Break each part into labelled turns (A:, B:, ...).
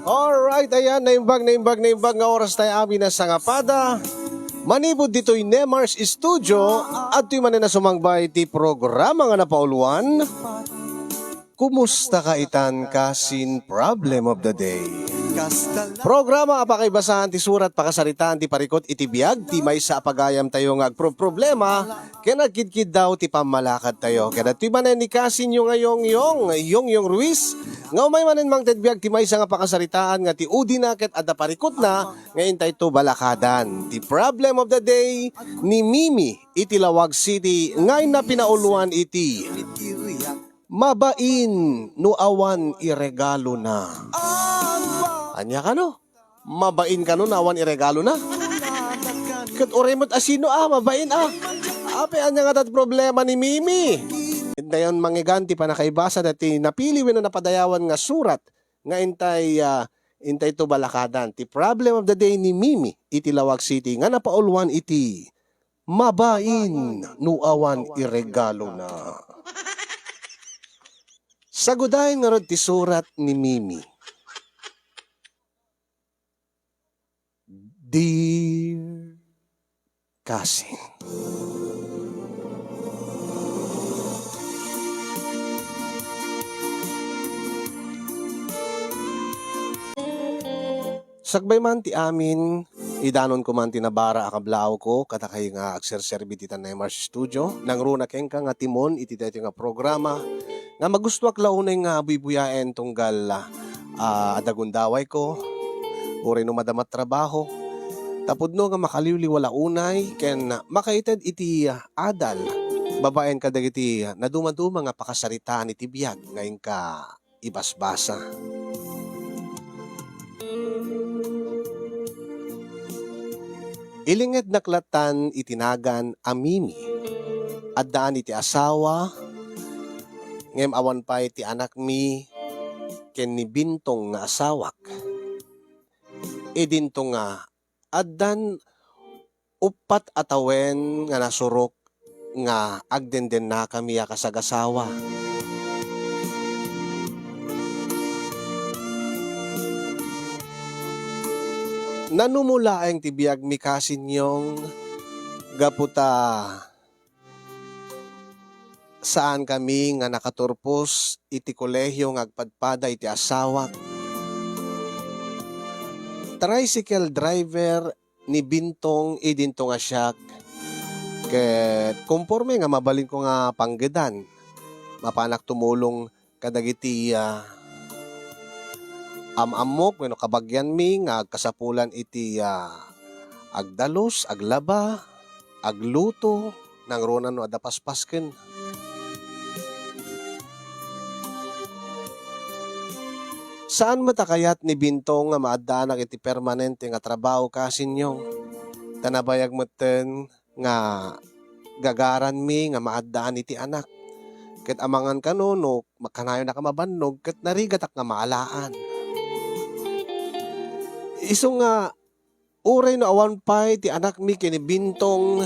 A: Alright, ayan, naimbag nga oras tayo amin na sangapada. Manibod dito'y Nemars Studio at tuy manin na sumangbay ti programa nga napauluan. Kumusta ka itan kasin problem of the day? Programa apakaibasahan ti surat pakasaritaan ti parikot iti biag ti may sa apagayam tayo nga problema kaya nagkidkid daw ti pamalakad tayo kaya tuy manen ni kasin yung ngayong Ruiz nga umay manen mang tedbiag ti may sa nga pakasaritaan nga ti udi naket at parikot na ngayon tayo to balakadan ti problem of the day ni Mimi iti Lawag City ngayon na pinauluan iti mabain no awan iregalo na. Anya ka no? Mabain ka no, nawan iregalo na. Kat oremot asino mabain Ape anya nga tat problema ni Mimi. Dayon mangiganti pa nakaibasa dati napili wino napadayawan nga surat nga intay to balakadan. Ti problem of the day ni Mimi iti Lawag City nga napauluan iti mabain no awan iregalo na. Sagudahin nga rod ti surat ni Mimi. Dear Cousin, sagbay man ti amin, idanon ko man tinabara akablao ko, katakay nga agserserbi ti Nemars Studio, nang runa keng ka nga timon, iti dati nga programa, nga magustuak launay nga bubuyaen tunggal adagundaway ko, uri no madamat trabaho, tapod no nga makaliwliwala unay, ken makaited iti adal, babaen ka dagiti naduma-duma nga pakasaritaan iti biyag, ngayon ka ibasbasa. Ilinged naklatan itinagan amimi, at daan iti asawa, ngem awan pa iti anak mi, ken ni bintong nga asawak. Idinto nga, addan upat atawen nga nasurok nga agdenden na kami kasagasawa. Nanumula ang tibiyag mi kasinyong gaputa saan kami nga nakaturpos iti kolehyo nga agpadpada iti asawak. Tricycle driver ni bintong idinto nga siya ket konforme nga mabalin ko nga panggedan mapanak tumulong kadagiti amok wenno kabagyan mi nga agkasapulan iti agdalos, aglaba, agluto nang ronan no adapaspasken. Saan matakayat ni bintong nga maaddanak iti permanente nga trabaho kasinyong? Tanabayag moten nga gagaran mi nga maaddaan iti anak. Ket amangan kano no makanayo na kamabannog ket narigatak nga maalaan. Isu nga uray no awan pay ti anak mi kini bintong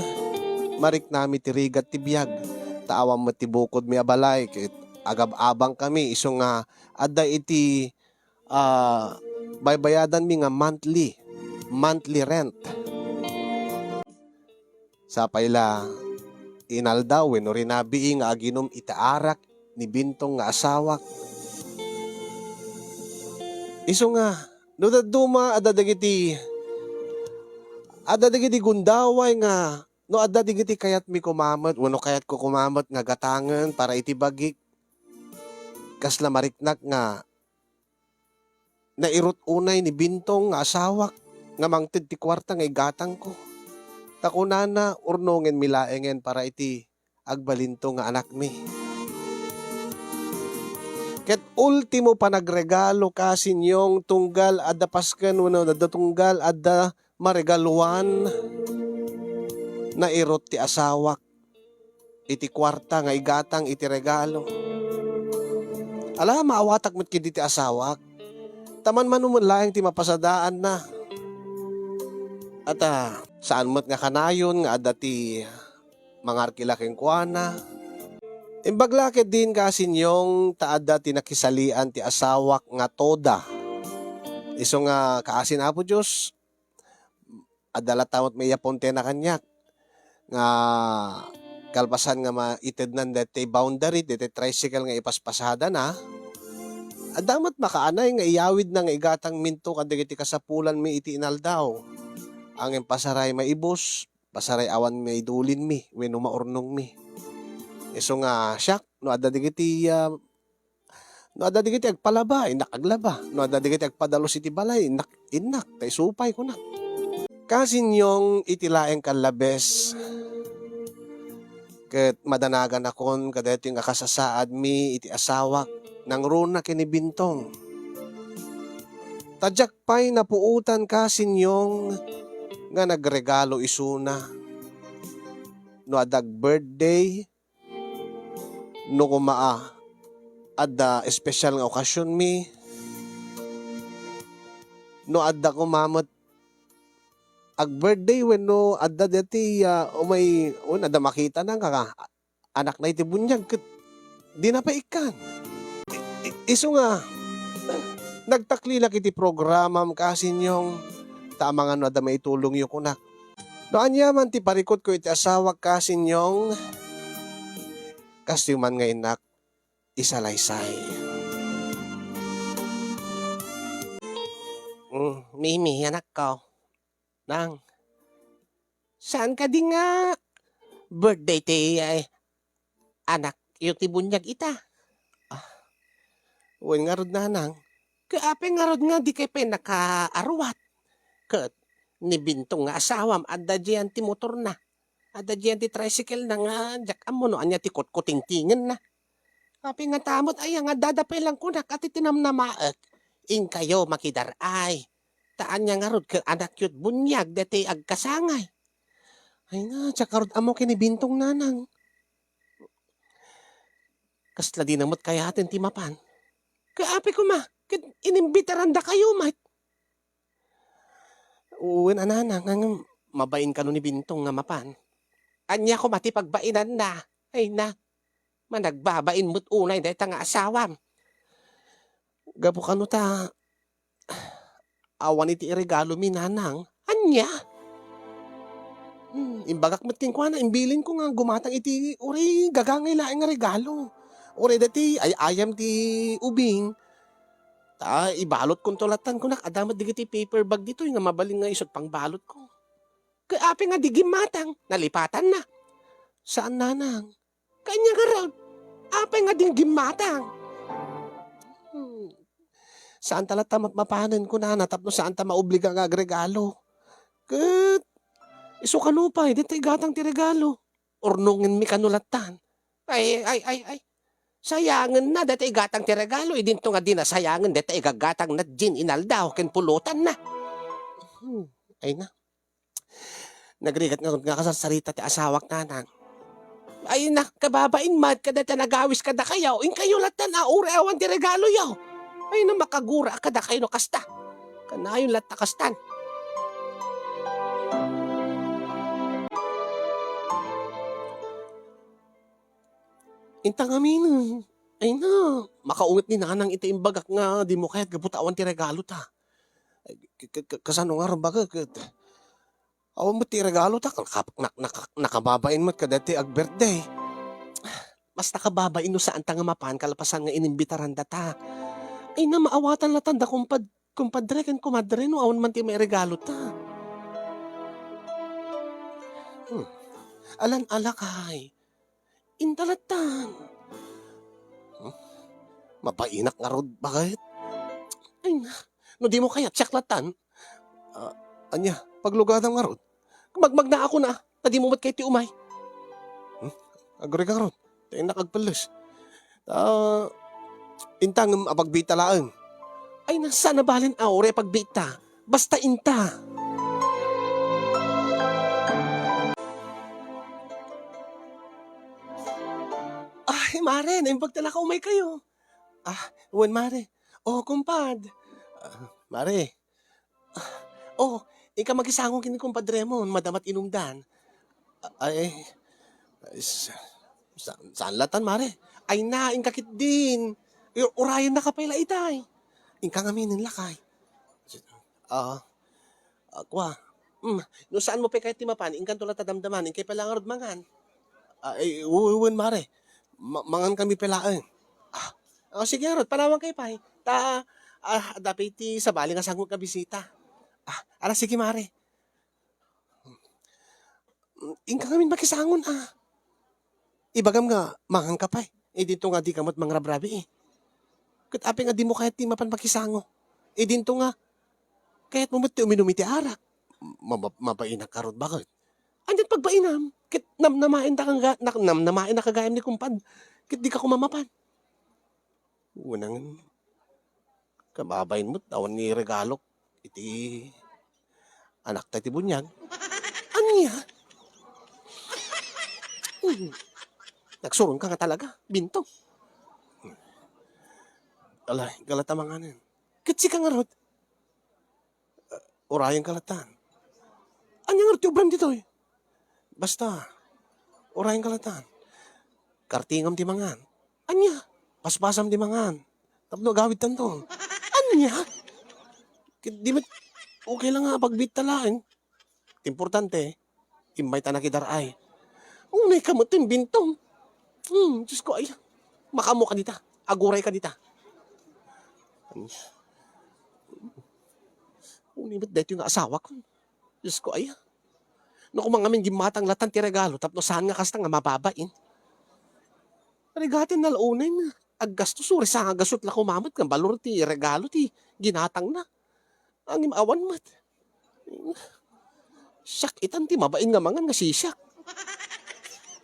A: marik nami ti rigat ti biyag. Taawam met ti bukod mi abalay ket agab-abang kami isu nga adda iti baybayadan mi nga monthly rent. Sa payla inaldaw wenno rinabii nga aginom itaarak ni bintong nga asawak. Isu nga no daduma adda dagiti gundaway nga no adda dagiti kayat mi kumamat wenno kayat ko kumamat nga gatangen para iti bagik kasla mariknak nga nairot unay ni bintong nga asawak nga mangted ti kwarta nga igatang ko. Takunana urnongen milaengen para iti agbalinto nga anak mi. Ket ultimo pa nagregalo kasinyong tunggal adda pasken wenno adda tunggal adda maregaluan nairot ti asawak iti kwarta nga igatang iti regalo. Ala maawatak met kidi ti asawak. Taman manumun laeng ti mapasadaan na. At saan mo't nga kanayon nga adda ti mangarkilaking kuana Imbaglakit din kasin yung taada tinakisalian ti asawak nga toda. Iso nga kaasin apo Diyos, adala tamot may yaponte na kanyak. Nga kalpasan nga maited nan dete boundary, dete tricycle nga ipaspasada na. Adamat makaanay nga iyawid na nga igatang minto kadigiti kasapulan mi iti inaldaw. Ang pasaray maibos, pasaray awan may dulin mi, wenno maurnong mi. Iso nga siyak, no adda digiti agpalaba, inak aglaba. No adda digiti agpadalos iti balay, inak, tay supay ko na. Kasin yung itilaeng kalabes, ket madanagan akon kadayto nga kasasaad mi iti asawak nang runa kinibintong. Tadyak pa'y napuutan kasin yung nga nagregalo isuna. No adag birthday, no kumaa adda espesyal nga okasyon mi, no adda kumamot ag birthday wenno adda deti umay adda makita na nga anak na iti bunyag ket di na pa ikan. Isu nga nagtaklilak iti programam kasin yung tama nga no adda maitulong yu kunak. No anyaman ti parikot ko iti asawak kasin yung kastyuman nga inak isalaysay. Mimi, anak ko. Nang, saan ka di nga birthday ti anak yung ti bunyag ita? Uwan nga rod na nang. Kaape nga rod nga di kay pinakaarwat. Kat, nibintong nga asawam adda diyan ti motor na. Adda diyan ti tricycle na nga jak amo no anya ti kot-kotingtingan na. Kapi nga tamot ay nga dadapay lang kunak at itinamnamaak. In kayo makidaray. Taan niya nga rod ka anak yut bunyag dati agkasangay. Ay nga, tsaka rod amo kinibintong nanang. Kasla di namot kaya atin ti mapan. Kaapi ko ma, inimbitaran da kayo mat. Uwin ananang, ang mabain ka no ni bintong nga mapan. Anya ko mati pagbainan na. Ay na. Managbabain mo't unay dahil nga asawam. Gabo ka no ta, awan iti regalo mi nanang, anya? Imbagak mat king kwa na, imbilin ko nga gumatang iti, uri gagangay laing nga regalo. Uri dati, ay ayam ti ubing, ta ibalot kong tulatan ko nak, adamat digiti paper bag dito, nga mabaling nga isot pang balot ko. Kaapi nga digim matang, nalipatan na. Saan nanang? Kanya nga raw, apay nga ding gimatang. Saan talata mapanan ko na natapno saan ta maobliga nga agregalo. Kat, iso kanupay, di tayo gatang ti regalo. Ornungin mi kanulatan. Ay. Sayangan na, dati gatang ti regalo. Idinto nga di na sayangan, dati igagatang na gin inaldaw, ken pulutan na. Ay na. Nagrigat nga kasasarita ti asawak nanang. Ay na, kababain mat, kada nagawis kada kayaw, in kayo latan, uri awan ti regalo yaw. Ay na makagura kada kayo no kasta. Kanayon lata kastan. Intang amin, ay na, makaungit ni nanang iti imbagak nga, di mo kaya't gabutawan ti regalo ta. Kasano nga rambaga, awan mo ti regalo ta, nakababain mo kada ti ag birthday. Mas nakababain no saan ta nga mapan, kalapasan nga inimbitaran data. Ay na maawatan latan da kumpadre ken kumadre no awan man ti may regalo ta. Alan alakay. Indalatan. Mapainak nga rod bakit? Ay na, no di mo kaya tsaklatan. Anya, paglugadang nga rod. Magmag na ako na, tadi mo mat kay ti umay. Agre ka rod, tayo nakagpalas. Intang apagbita laan. Ay nasa nabalin aure pagbita. Basta inta. Ay mare, naimbagtala ka umay kayo. Uwan mare. Oh kumpad. Mare. Ika magisangong kini kumpadre mo, madamat inumdan. Ay, Saan latan, mare? Ay na, kakit din. Urayan na kapay la itay. Inka ngaminin lakay. Ah, Kwa. No saan mo pa kahit timapan, ingkan tulad tadamdaman, inkay pala nga rod mangan. Uwan, mare. Mangan kami pelaan. Sige rod, panawang kay pay. Dapat iti sa bali nga sangot ka bisita. Sige mare. Ingka kami makisangon Ibagam nga, mangang ka pay. Dito nga di kamot mangrabrabi Kat api nga di mo kahit ti mapan makisango. Dito nga, kahit mo mati uminumiti arak. Mapainak ka rod bakit? Andyan pagpainam, kit namnamain na kagayam ni kumpad, kit di ka kumamapan. Unang kababayin mo, tawan ni regalo, iti anak tayo ti bunyag. Anya? Nagsurong ka nga talaga, bintong. Alay, galata mga nan. Kit si ka nga rod. Orayang kalatan. Anya nga rod, ubram dito Basta, orayang kalatan. Kartingam di mangan. Anya? Paspasam di mangan. Tapno gawid tanto. Anya? Di ba, okay lang nga pagbit talain. Importante, imay tanak idaray. Unay ka mo tin bintong. Diyos ko ay, makamo ka dita. Aguray ka dita. Unay ba't dito yung asawa ko? Diyos ko ay, no kung mga min gimatang latan ti regalo, tapno saan nga kasta nga mababain. Regatin na launay nga. Aggasto suri sa nga gasot la kumamot kang balor ti regalo ti ginatang na. Ang imawan mat. Siyak itan ti mabain nga mangan nga sisyak.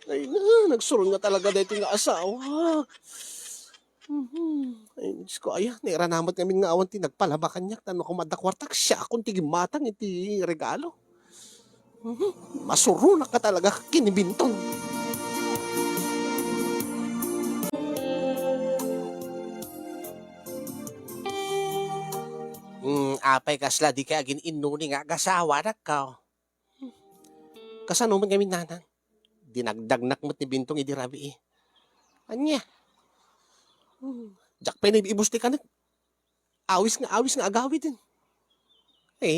A: Ay na, nagsurun nga talaga dito nga asawa. Ay, Diyos ko, nairanamat kami nga awan ti nagpalaba kanyak, tano kumadakwartak siya akong tigimatang iti regalo. Masuro na ka talaga kinibintong. Apay kasla, di kaya gininuni nga gasawa na ka. Kasano man kami nanang? Dinagdagnak mo't ni bintong idirabi Anya? Jak pa na ibusti ka na. Awis nga agawid din.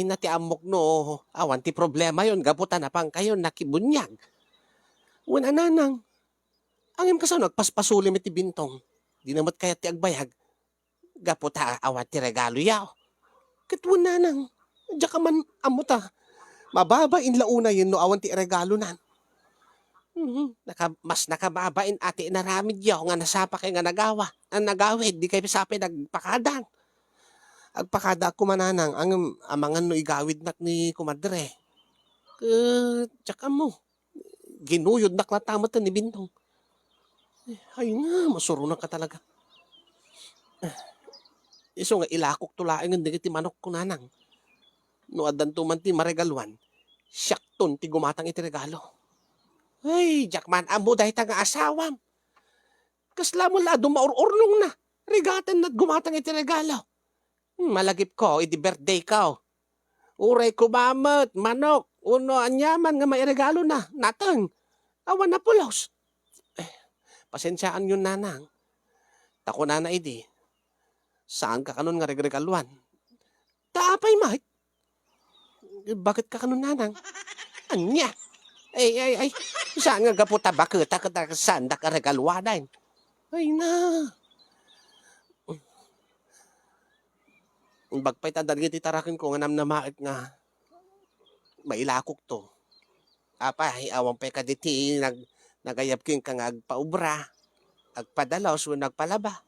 A: Natiamok no. Awan ti problema yon gaputan na pang kayo nakibunyag. Wala nanang. Angim kasano nagpaspasuli mit ti bintong. Di namat kaya ti agbayag. Gaputa awan ti regalo yaw. Katwan nanang. Diyak ka man amuta. Mababa inlauna yun no awan ti regalo nan. Mas nakababain ati naramid yaw nga nasapa kay nga nagawa. Ang nagawid, di kayo sapi nagpakadan. Agpakada ko mananang, ang amangan no igawid nak ni kumadre. Tsaka mo, ginuyod nak latamatan ni bintong. Ay nga, masurunan ka talaga. Iso nga ilakok tulaing hindi ti manok ko nanang. No adan tuman ti maregaluan, siyakton ti gumatang iti regalo. Ay, jakman amo dahil nga asawam. Kasla mo la dumaururnong na. Regatan na't gumatang iti regalo. Malagip ko, iti birthday ko. Uray kumamot, manok, uno anyaman nga may regalo na. Natang, awan na pulos. Pasensyaan yun nanang. Tako na idi. Saan ka kanon nga regregaluan? Taapay mait. Bakit ka kanon nanang? Anya? Ay. Saan nga gaputa bakita ka saan da ka regaluanan? Ay na. Bagpay tadagit itarakin ko nga namnamait nga mailakok to. Apay, awang pay kaditi nagayap king kang agpaubra, agpadalaw, so nagpalaba.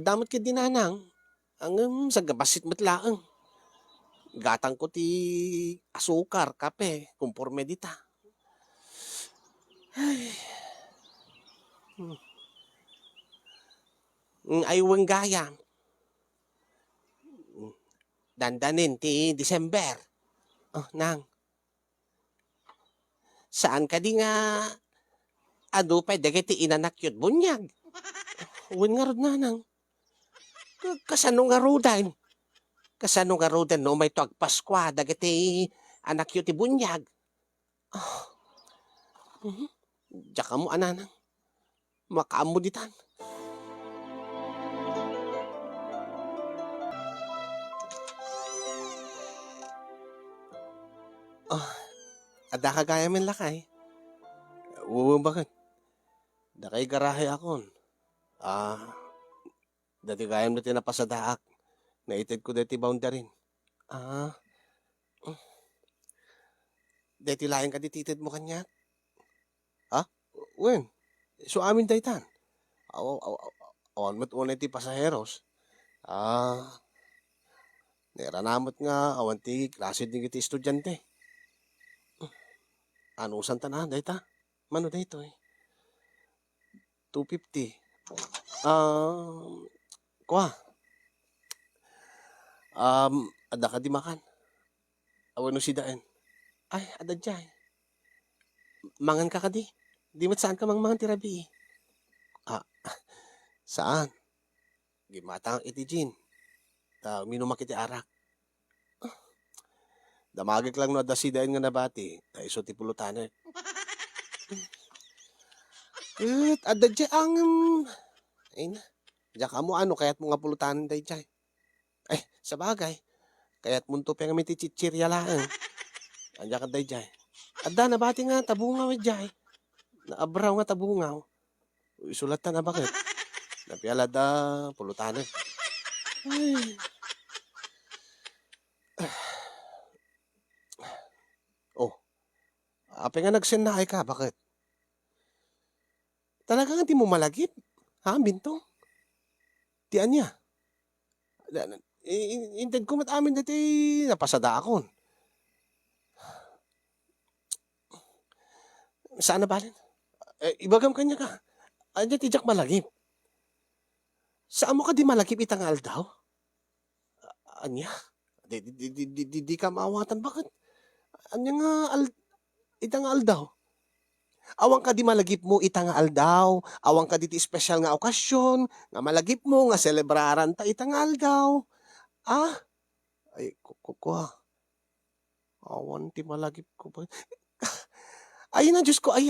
A: Damot ka dinanang, ang sagabasit matlaang. Gatang ko ti asukar, kape, kumporme dita. Ay. Aywang gaya. Dandanin ti December. Nang. Saan ka di nga adupay dagiti inanak yun bunyag? Uwan nga rod nanang. Kasano nga rodan? Kasano nga rodan no may tuag Paskwa dagiti anak yun ti bunyag? Diyak mo ananang. Makamuditan. Ah, ada kagaya men lakay. Oo, bakit? Dakay garahe akon. Ah, dati gayam na tinapasadaak. Naited ko dati boundary. Ah, dati lain ka dititid mo kanya. Ha? Wen, so amin daytan. Awan mo't unay ti pasaheros. Ah, naranamot nga, awan ti klase din kiti estudyante. Anusan ta na, dayta? Mano dayto eh? 250. Kwa, ada ka di makan. Awan no si daen. Ay, ada dyan. Mangan ka di. Di mat saan ka mangan tirabi eh. Ah, saan? Gimatang iti Jin. Minumak iti arak. Damagik lang no da si daen nga nabati. Ta iso ti pulutana. Ada dyan ang... Ay na. Diyan ka mo ano, kaya't mo nga pulutanan day dyan. Ay, sa bagay. Kaya't munto pa nga may tichichirya lang. Andiyan ka day dyan. Ada nabati nga, tabungaw dyan. Naabraw nga tabungaw. Isulatan na bakit? Napiala da pulutanan. Ay. Oh, ape nga nagsend na ay ka, bakit? Talagang hindi mo malagip? Ha, bintong? Ti anya? Intend ko mat amin dati napasada akon. Saan na balin? Ibagam kanya ka. Anya tijak malagip. Saan mo ka di malagip itangal daw? Anya? Di ka maawatan, bakit? Anya nga itangal daw? Awang ka di malagip mo itangal daw. Awang ka di special nga okasyon. Nga malagip mo, nga celebraran ta itangal daw. Ah? Ay, kukuha. Awan ti malagip ko ba? Ay na, Diyos ko, ay,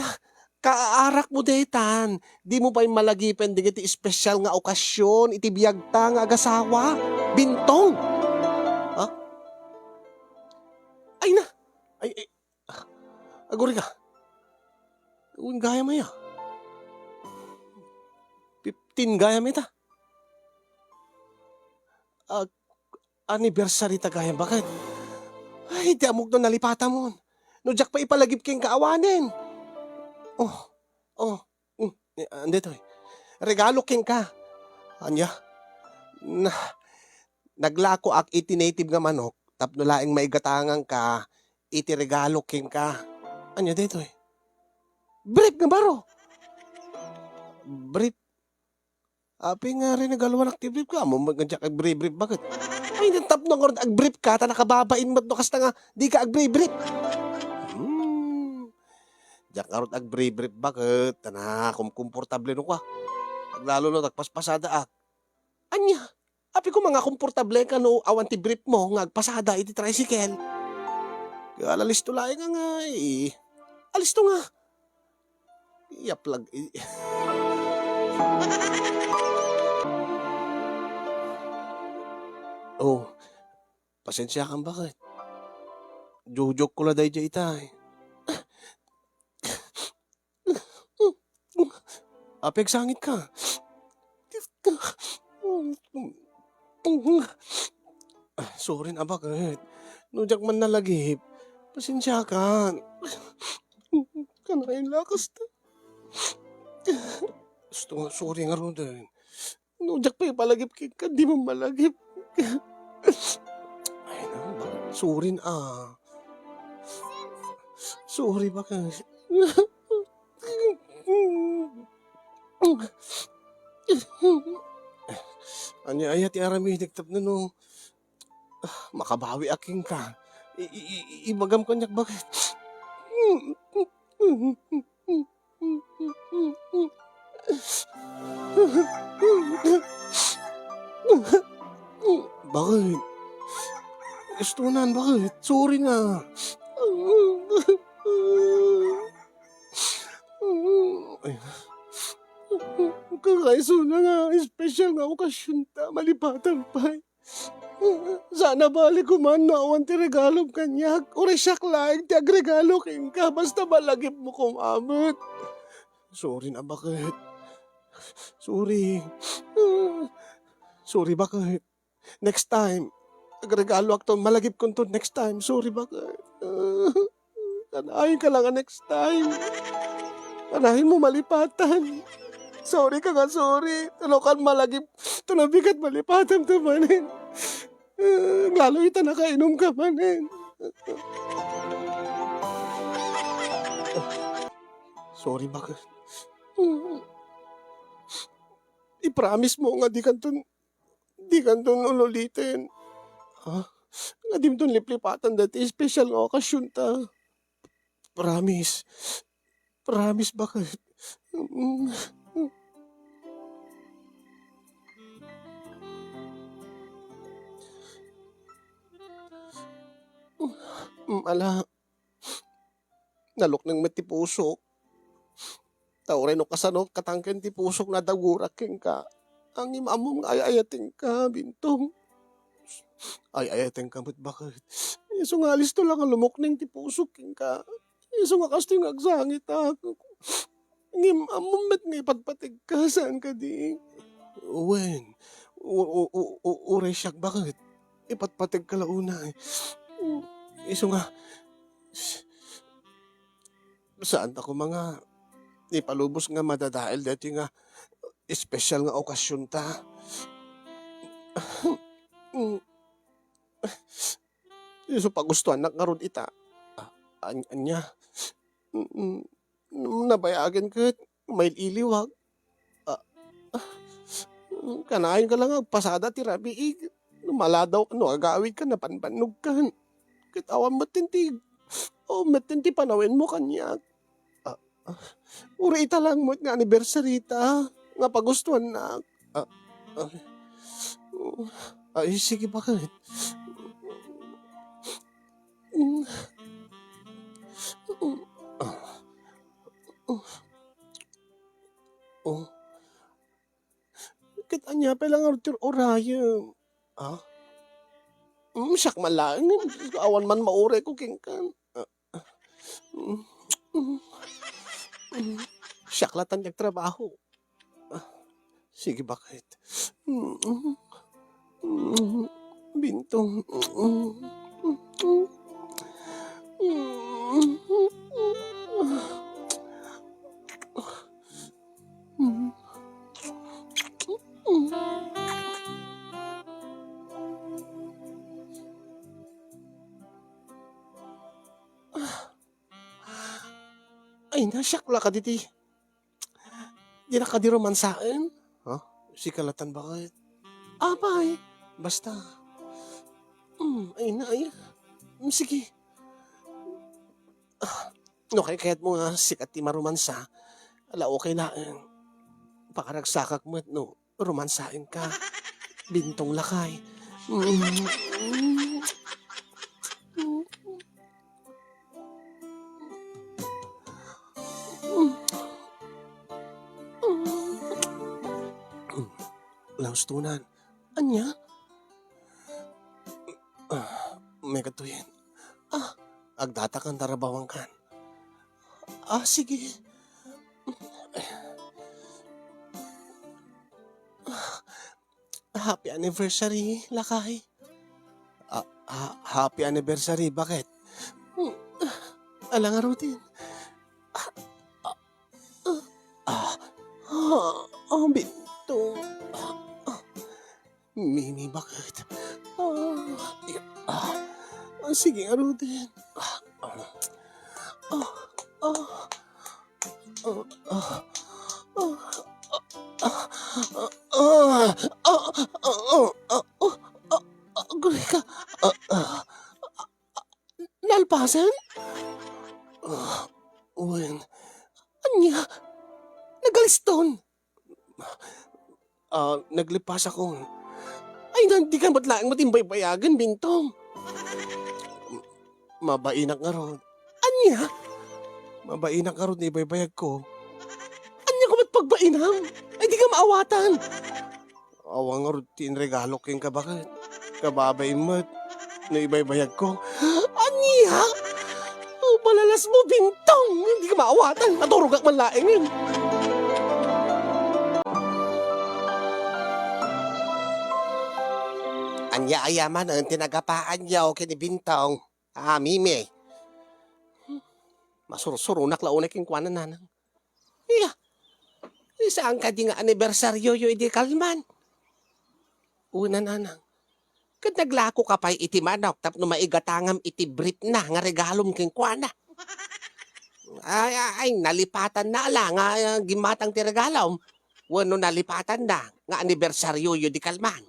A: kaarak mo detan. Di mo pa yung malagipen, di iti special nga okasyon, iti biyagta nga agasawa. Bintong. Ha? Ay na. Ay, aguri ka. Uwing gaya mo ya. 15 gaya mo ita. Anniversary ta gaya, bakit? Ay, di amok na nalipata mo. No, Jack pa ipalagip kayong kaawanin. Andito eh. Regalo king ka. Anya? Naglako ak iti native nga manok, tapno laing maigatangan ka, iti regalo king ka. Anya dito eh. Brief nga baro. Brief. Api nga rin nagalawan active brief ka. Jack ag brief, bakit? Ay, tapno nga ag brief ka, ta nakababain mo no kasta nga, di ka ag brief. Diyak karot ag brief, bakit? Tana, komportable no ka. Lalo no, tagpaspasada ak. Anya, api ko mga komportable ka no, awan ti brief mo, nga agpasada iti tricycle. Kaya alalis to laing nga eh. Alis to nga. Iaplag. Oh, pasensya kang bakit? Jujok ko la day jay itay. Apek sangit ka. Sorry na bakit? Nujak man nalagip. Pasensya ka. Kanain lakas na. Sorry nga rin din. Nujak pa yung palagip ka, di mo malagip. Ay na, sorry na. Sorry bakit? Anya ayat aramidik tap na no. Makabawi aking ka. Ibagam ko niyak bakit? Bakit? Istunan, bakit? Sorry nga. Kakaiso na nga, espesyal nga okasyon ta, malipatan pa. Sana balik ko man na awan ti regalo kanyak. Uri siyak lang, ti agregalo king ka, basta malagip mo kumamot. Sorry na bakit? Sorry. Sorry bakit? Next time, agregalo ak to, malagip ko to next time. Sorry bakit? Kanahin ka lang next time. Kanahin mo malipatan. Sorry ka nga, sorry. Tulokan malagip. Tunabigat malipatan to manin. Lalo ita nakainom ka manin. Sorry bakit? I-promise mo nga di kanton ulitin. Ha? Nga di mo liplipatan dati. Special nga okasyon ta. Promise. Promise bakit? Ala, nalok ng matipusok. Tauray no kasano katangken ti pusok na dagurak king ka. Ang imamong ayayating ka, bintong. Ayayating ka, bakit? Iso nga listo lang ang lumokning ti pusok king ka. Iso nga kasto yung agsangit ako. Ang imamong met nga ipagpatig ka, saan ka di? Uwen, uray siyak, bakit? Ipatpatig ka launa eh. Iso nga, saan ako mga ipalubos nga madadail dati nga espesyal nga okasyon ta. Iso pagustuhan na karon ita. Anya, nabayagan ka, may iliwag. Kanain ka lang pasada ti rabiig. Maladaw ka, agawid ka, napanpanog ka. Kitawan matintig. O matinti panawin mo kanya. Uri ita lang mo nga anniversary ta. Nga pagustuhan na. Ay, sige bakit? Kita niya palang Arthur Oraya. Siyak malang. Awan man maure ko kingkan. Siyak latan yung trabaho. Sige bakit? Bintong. Ay, nasyakla ka diti. Di na ka di romansaan? Ha? Si kalatan bakit? Abay, basta. Ay na, ay. Sige. No, kaya't mo nga sikat ti maromansa. Ala, okay na. Pakaragsakak mo at no, romansain ka. Bintong lakay. Laustunan. Anya? May katuyin. Agdata kang tarabawang kan. Sige. Happy anniversary, lakay. Happy anniversary, bakit? Alang nga rutin. Bintong. Mimi, bakit? Sige nga rutin. Guri ka. Nalpasan? Uwen. Anya? Nagaliston? Naglipas ako. Ay, hindi ka matlaang matimbay payagan, Bintong. Mabainak nga ron. Anya? Mabainak nga ron, ibaybayag ko. pagbainam. Ay di ka maawatan. Awang rutin regalo king kabakit. Kababay mo't na ibay-bayag ko. Aniya? Palalas mo, Bintong. Hindi ka maawatan. Maturog ak manlaing. Anya ayaman ang tinagapaan niya o kini Bintong. Mimi. Masursurunak launay king kwanan nanang. Iya. Saan ka di nga anibersaryo yu iti kalman? Una nanang. Kad naglako ka pa'y iti manok tapno maigatangam iti brit na nga regalom king kwana. Ay, nalipatan na lang nga gimatang ti regalom. Wano nalipatan na nga anibersaryo yu di kalman.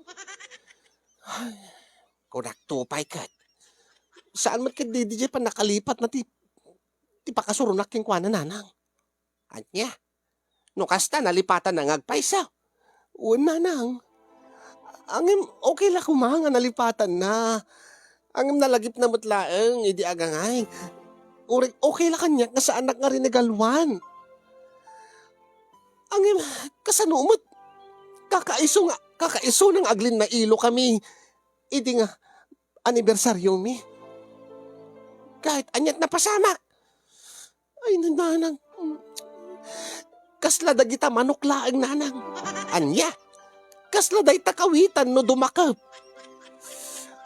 A: Kunak tupay kat. Saan mat kad di pa nakalipat na ti pakasurunak king kwana nanang. Anya, no kasta nalipatan na ngagpaysa. Una nang. Angim okay la kumanga nalipatan na. Angim nalagip na matlaeng idi agangay. Urig okay la kanya nga sa anak nga rin nagalwan. Angim kasanumot. Kakaiso ng aglin na ilo kami. Idi nga anibersaryo mi. Kahit anyat na pasamak. Ay nanang. Kasla dagita manok laeng nanang. Anya. Kasla day takawitan no dumakap.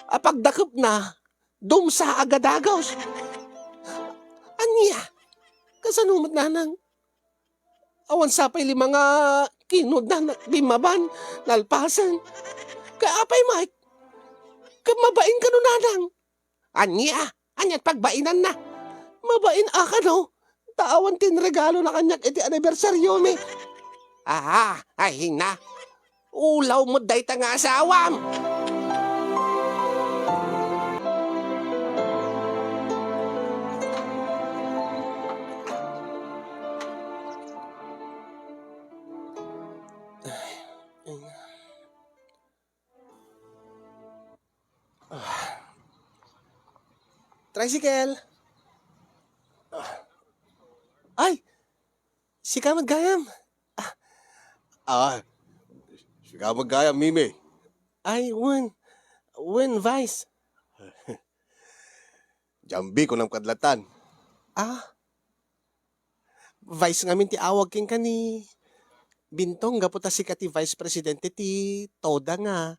A: Apagdakap na, dumsa agadagaws. Anya, kasanumat nanang. Awan sapay mga kinod na bimaban, nalpasan. Kaapay Mike, kamabain ka no nanang. Anya, anya't pagbainan na. Mabain ka no, taawan tinregalo na kanyak iti anibersaryo mi. Ay na. Ulaw mo day ta nga asawam. Tricycle. Ay, si ka maggayam. Siga magayam, Mimi. Ay, Wen, Vice. Jambi ko ng kadlatan. Vice ngamin ti awag king ka ni Bintong, gaputa si ka ti Vice Presidente ti Toda nga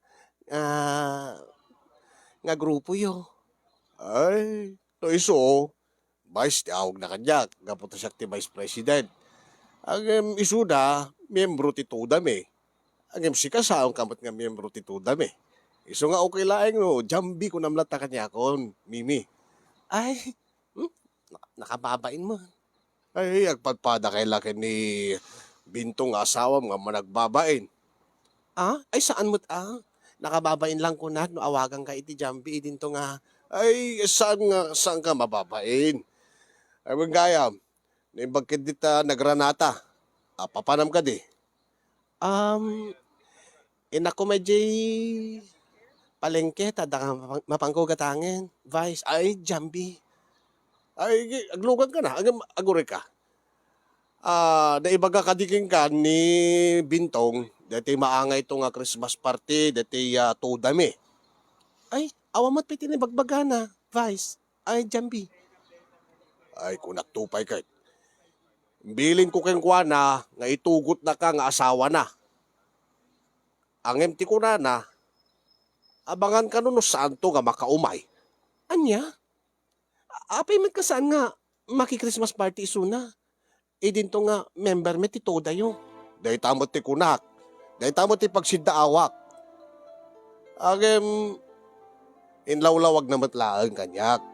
A: grupo yo. Ay, no iso, Vice ti awag na kanya, gaputa siya ti Vice President. Ang iso na, miyembro ti Toda me. Ang MC ka sa ang kamat nga miyembro ti Toda me. Iso nga okay laeng no, jambi ko namlata kanya kon, Mimi. Ay, nakababain mo. Ay, agpadpada kay laki ni Bintong asawam nga managbabain. Ay saan mo't nakababain lang ko na no awagan ka iti jambi dinto nga. Ay, saan ka mababain? Ay, magayam, naibagkid dita nagranata. Papanam ka di? Inako medyo palengke, tada mapangkugatangin. Vice, ay, jambi. Ay, aglugan ka na, agure ka. Naibaga kadiking ka ni Bintong, dati maangay ito nga Christmas party, dati Toda me. Ay, awamat piti ni bagbaga na, Vice. Ay, jambi. Ay, kunak tupay ka. Bilin ko keng na, nga itugot na ka nga asawa na. Ang empty ko na, abangan ka nun saan to nga makaumay. Anya? Apay mat ka saan nga maki-Christmas party isuna? Dinto nga member met ito dayo. Dahi tamot ti kunak. Dahi tamot ti pagsidaawak. Agem, inlawlawag na matlaan kanyak.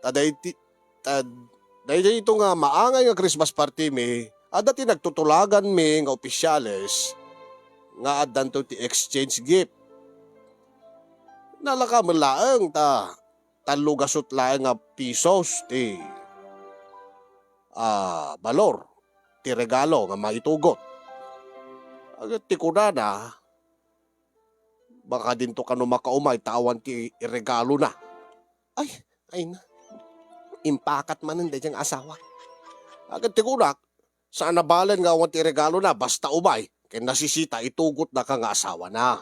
A: Dahi ito nga maangay nga Christmas party mi, dati nagtutulagan mi nga opisyales, nga adan to ti exchange gift. Nalaka mo laang talugasot laang nga pesos ti balor ti regalo nga maitugot. Agad ti kunana, baka din to kano makaumay tawan ti regalo na. Ay na. Impakat man ang dadyang asawa. Agad ti kunak, Saan nabalan nga awan ti regalo na basta umay. Kaya nasisita itugot na ka nga asawa na.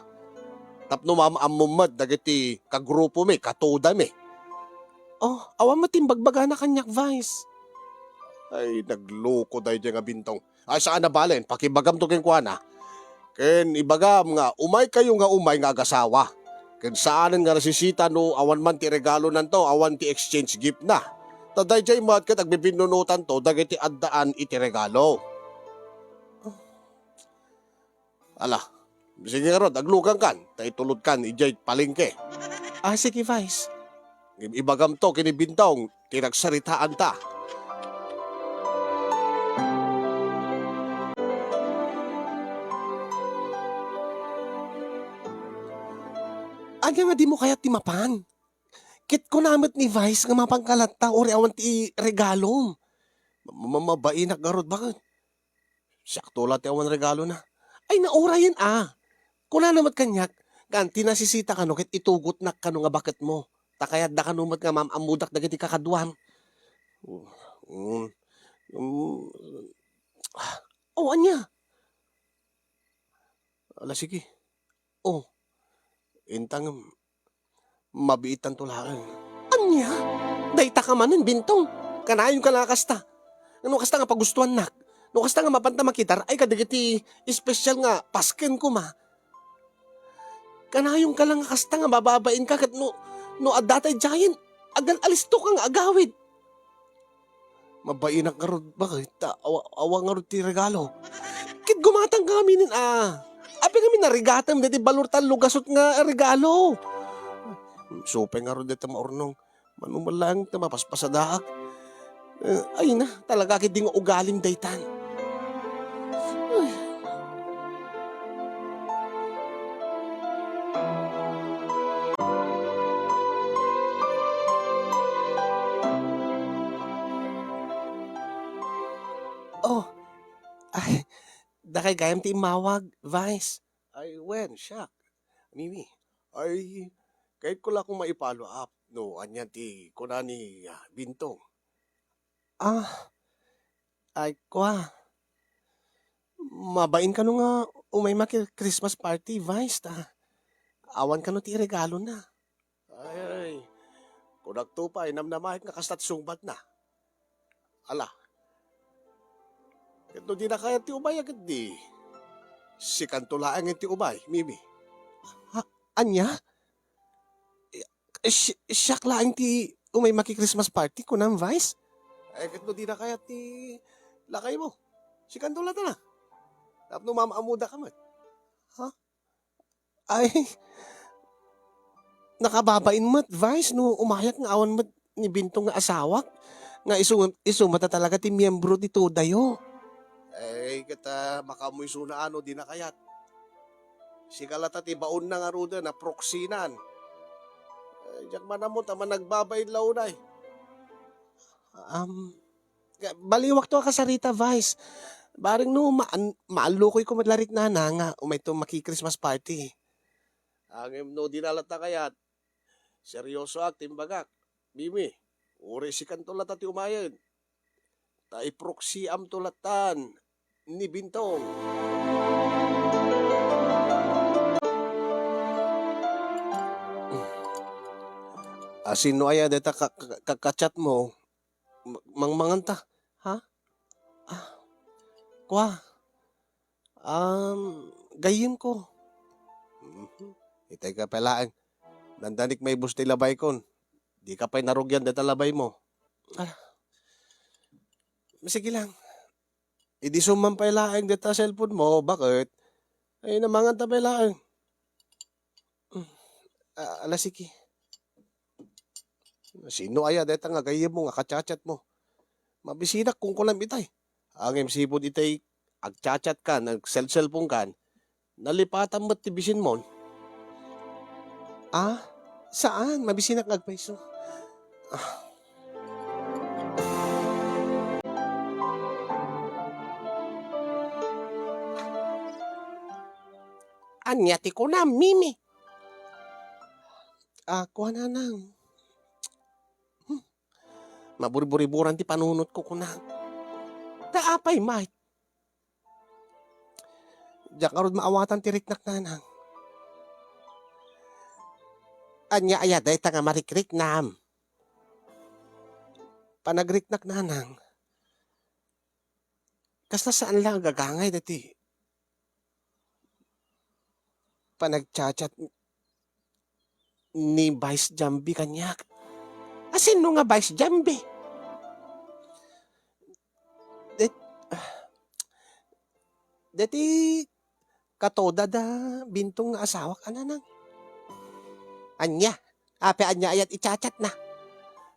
A: Tapno mamamumad dagiti kagrupo mi, katoda mi. Oh, awan matimbagbaga na kanyak, Vice. Ay, nagloko dahi dyan nga bintong. Ay, saan nabalan? Pakibagam to ken kuana. Ken ibagam nga, umay kayo nga umay nga agasawa. Ken saanan nga nasisita no awan man ti regalo nanto, awan ti exchange gift na. Taday jay mat kat agbibinunutan to, dagiti addaan iti regalo. Ala, sige nga rod, aglugang kan, tay tulod kan, ijay palingke. Ah, sige, Vice. Ibagam to, kinibintong, tinagsaritaan ta. Anya nga di mo kaya timapan? Kit ko namit ni Vice nga mapangkalat ta, ori awan ti regalo. Mamabainak garod, bakit? Sakto lang ti awan regalo na. Ay, naura yan Kuna namat kanyak, ganti nasisita ka no, kit itugot na ka no nga bakit mo. Takayad da ka numat nga amudak dagiti kakaduam. Um, um, oh, anya? Ala, sige. Oh, intang mabiitan tulaan. Anya? Dayta ka manin, bintong. Kanayon ka nakasta. Ano kasta nga pagustuhan nak? No kasta nga mapanta makitar, ay kadagiti special nga pasken ko ma. Kanayong ka lang kasta nga mababain ka kat no adatay giant agan alisto ka nga agawid. Mabainak nga rod bakit? Awa nga rod ti regalo. Kit gumatang kami nin Api kami narigatam diti balurtan lugasot nga regalo. Supe nga rod dito maurnong. Manumalang na mapaspasadaak. Ay na, talaga kit di nga ugalim daytan. Oh, ay, dakay gayam ti imawag, Vice. Ay, when, shock. Mimi, ay, kahit ko lang kung maipalo up, no, anyan ti, kunani, bintong. Ah, ay, kwa. Mabain ka no nga, umay Christmas party, Vice, ta. Awan ka no ti regalo na. Ay, kung nagtupay, namnamahit nga kastat sungbat na. Ala, ito di na kaya ti umay agad di. Si kantulaan nga ti umay, Mimi. Ha? Anya? Siyak laing ti umay Christmas party ko ng Vice? Ay, ito di na kaya ti lakay mo. Si kantula ta na. Tapno mamaamuda ka mat. Ha? Ay, nakababain mat, Vice, no umayak nga awan mat ni bintong nga asawak. Nga isumata talaga ti miyembro dito dayo. Eh, kita makamoy suna di na kayat. Si kalata ti baon na nga ruda na proksinan. Diyak man mo, tama nagbabayin launay. Baliwak to ka sa Rita, Vice. Baring no, maalukoy ko madlarit na nga, umay to Christmas party. Ang no, dinalata kayat. Seryoso ak, timbagak. Mimi, uri si kantulata ti umayan. Ta proxy am tulatan ni Bintong. Sino aya deta kakachat mo? Mangmanganta, ha? Kwa? Gayim ko. Itay ka pelaan. Nandanik may busti labay kon. Di ka pa'y narugyan deta labay mo. Sige lang. Idi summan pa ilaang deta cellphone mo, bakit? Ay namangan ta pa ilaang. Sige. Sino aya deta nga gayem mo nga kachat mo? Mabisidak kung kulam itay. Ang MC po itay agchat ka, nag-cellphone kan, nalipatan mo't tibisin mo. Saan? Mabisinak agpaiso. Anyati ko na, Mimi. Kuha na nang. Maburi-buriburan ti panunot ko kuna. Taapay, Mike. Diyak arod maawatan ti riknak nanang. Anya aya day nga marikrik nam. Panagriknak nanang. Kasta saan lang gagangay dati. Panagchat ni Vice Jambi kanyak. Asin no nga Vice Jambi? Dati katoda da bintong nga asawa ka na nang. Anya, ape anya ayat ichat na.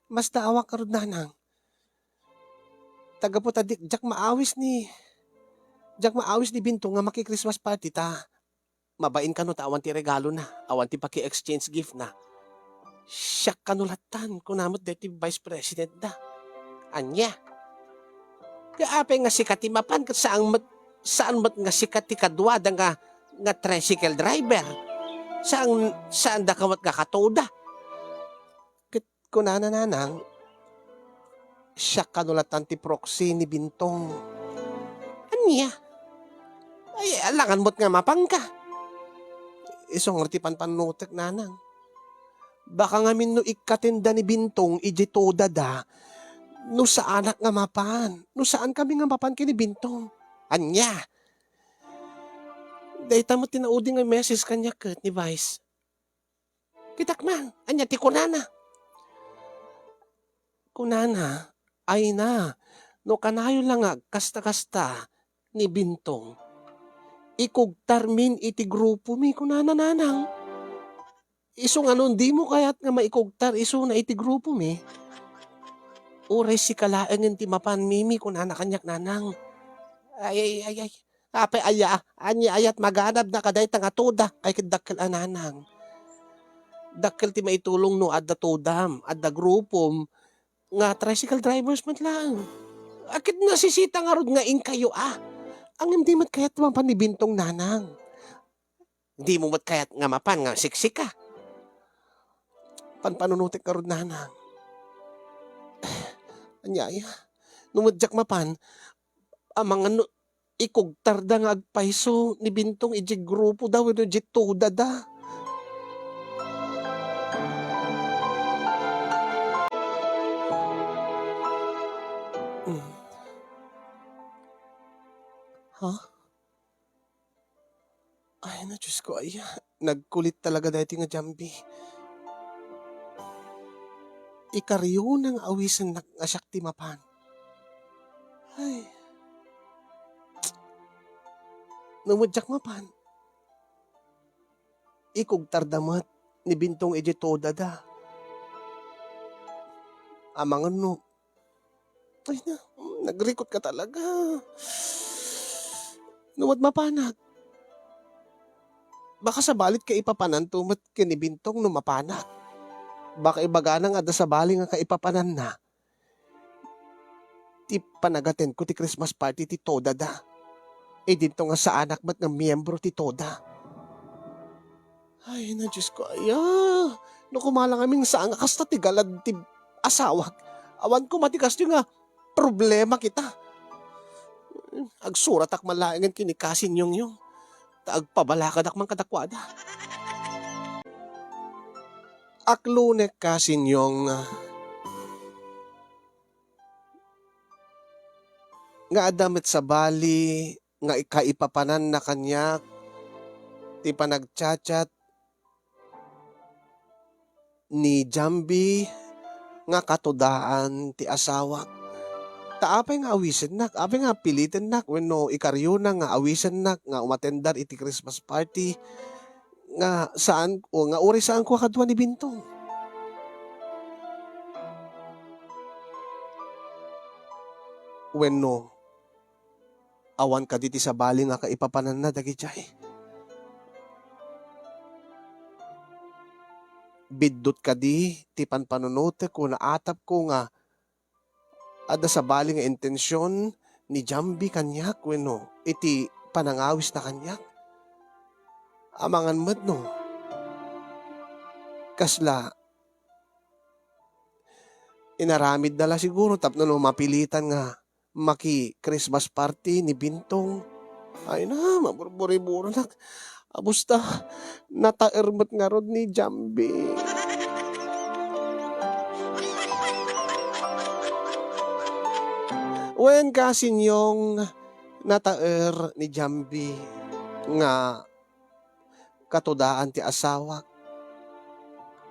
A: Mas daawa ka rin nanang. Taga po tadik, jak maawis ni bintong nga maki-Christmas party ta. Mabain ka no ta awan ti regalo na, awan ti paki-exchange gift na. Siyak kanulatan kunamot deti Vice President da. Anya. Kaya ape nga sikat ti mapan saan mat nga sikat ti kadwa da nga tricycle driver. Saan da kawat nga katoda. Kunana nanang, siya kanulatan ti proxy ni bintong. Anya? Ay, alangan mo't nga mapang ka. Isong ti panpanutek nanang. Baka nga min no ikatinda ni bintong ijitoda da, no sa anak nga mapan. No saan kami nga mapan kini bintong. Anya? Dahita mo tinaudi nga message kanya kat ni Vice. Kitakman, anya ti kunana. Kunana, ay na, no kanayo lang nga kasta-kasta ni bintong. Ikugtar min iti grupo mi kunana nanang. Iso nga nun, di mo kaya't nga maikugtar iso na iti grupo mi. Uray si kalaeng ti mapan mimi kunana kanyak nanang. Ay. Ape anya ayat maganab na kaday nga toda kay kidakkel ananang. Dakkel ti maitulong no adda todam, adda grupom nga tricycle drivers man lang. Akit nasisita nga rod nga kayo Ang hindi mat kayat mapan ni bintong nanang. Hindi mo mat kayat nga mapan nga siksika. Panpanunutik ka rod nanang. Anyaya, numadyak mapan, amang ano, ikugtar da nga agpaiso ni bintong iji grupo daw, ino jitoda da. Ha? Ay na, Diyos ko, ay, nagkulit talaga dahil nga Jambi. Ikaryo ng awisan na asyak mapan. Ay. Namudyak mapan. Ikugtar damat ni bintong ejitoda da. Amang ano. Ay na, nagrikot ka talaga. Numad mapanag. Baka sa balit ka ipapanan tumat kinibintong no mapanag. Baka ibagana nga da sa bali nga kaipapanan na. Ti panagaten ko ti Christmas party ti Toda da. Dito nga sa anak mat nga miyembro ti Toda. Ay na Diyos ko, no kumalang aming saan nga kasta ti galad ti asawag. Awan ko matikas ti nga problema kita. Agsurat ak malaingan kinikasin yung. Agpabalakad ak man kadakwada. Aklunek kasin yung nga adamit sa bali nga ikaipapanan na kanya ti panagchat ni Jambi nga katudaan ti asawa. Taapay nga awisin nak, apay nga pilitin nak, wenno ikaryo na nga awisin nak, nga umatendar iti Christmas party, nga saan, o nga uri saan ko kadwa ni bintong. Wenno, awan ka diti sa bali nga kaipapanan na dagijay. Biddot ka di, ti panpanunote ko na atap ko nga ada sa bali nga intensyon ni Jambi kanyak wenno iti panangawis na kanyak. Amangan mat no. Kasla inaramid dala siguro tapno no mapilitan nga maki Christmas party ni bintong. Ay na, maburburi-buro nak. Abusta, nataermat nga rod ni Jambi. Wen kasin yung nataer ni Jambi nga katudaan ti asawa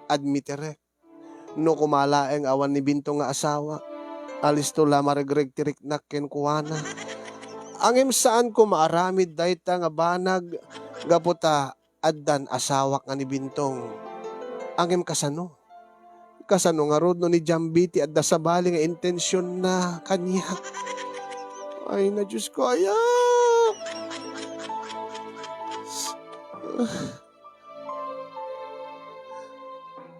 A: admitere no kumalaeng awan ni Binto nga asawa alis to la maregreg tirik ken kuana angem saan ko maaramid dayta nga banag gaputa addan asawak nga ni Bintong angem kasano nga rod no ni Jambi ti adda sa bali nga intensyon na kanya ay na Diyos ko aya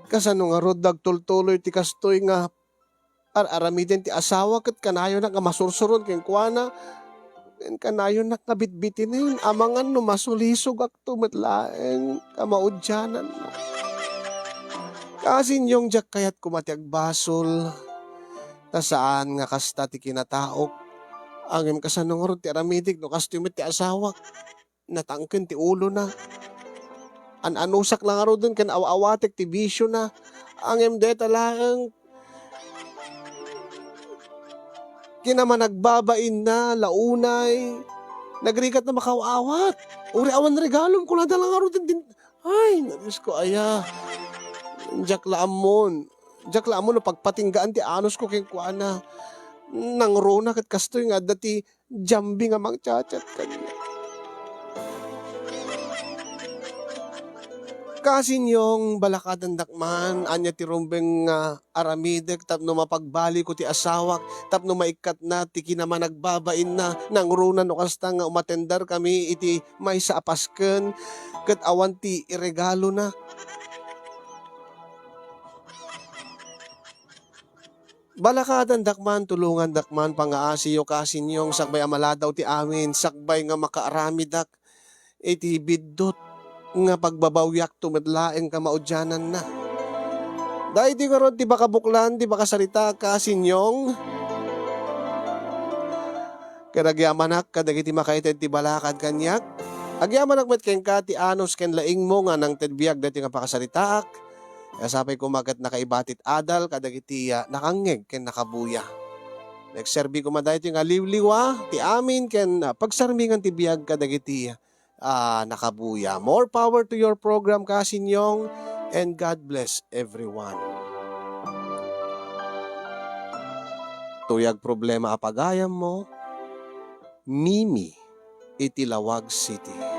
A: kasano nga rod dagtultuloy ti kastoy nga aramiden ti asawa ket kanayo na nga masursuron ken kuana ken kanayo na nga bitbitin amangan no masulisog ak tumetlaeng kamaudyanan na. Kasin yung jak kayat kumatiag basol ta saan nga kasta ti kinataok angem kasano nga rod ti aramidik no kastoy met ti asawa natangken ti ulo na anusak lang aro dun kan awatek ti bisyo na angem deta lang kinaman nagbabain na launay nagrikat na makawawat uri awan regalom ko nadalang aro din ay nabis ko aya jak laamon no pagpatinggaan ti anos ko ken kuana nangrona ket kastoy nga dati Jambi nga mangchat kanya kasin yung balakadan dakman, anya ti rumbeng aramidek, tapno mapagbali ko ti asawak, tapno maikat na, ti kinaman nagbabain na, nangrunan o kasta nga umatendar kami, iti may sa apasken, kat awan ti iregalo na. Balakadan dakman, tulungan dakman, pangaasiyo kasin yung sakbay amaladaw ti amin, sakbay nga makaaramidak, iti biddot, nga pagbabawyak tumadlaeng kamaudyanan na. Dahil di karod di baka buklan, di baka sarita ka sinyong. Kadagyamanak, kadagiti makaited ti balakad kanyak. Agyamanak met ken ka ti anos ken laing mo nga nang tedbiyag dati nga pakasaritaak. Kasapay kumagat nakaibatit adal, kadagiti nakangeg ken nakabuya. Nagserbi ko maday ti nga liwliwa, ti amin ken pagsarmingan ti biyag kadagiti nakabuya. More power to your program, Kasinyong, and God bless everyone. Tuyag problema apagayam mo, Mimi, Itilawag City.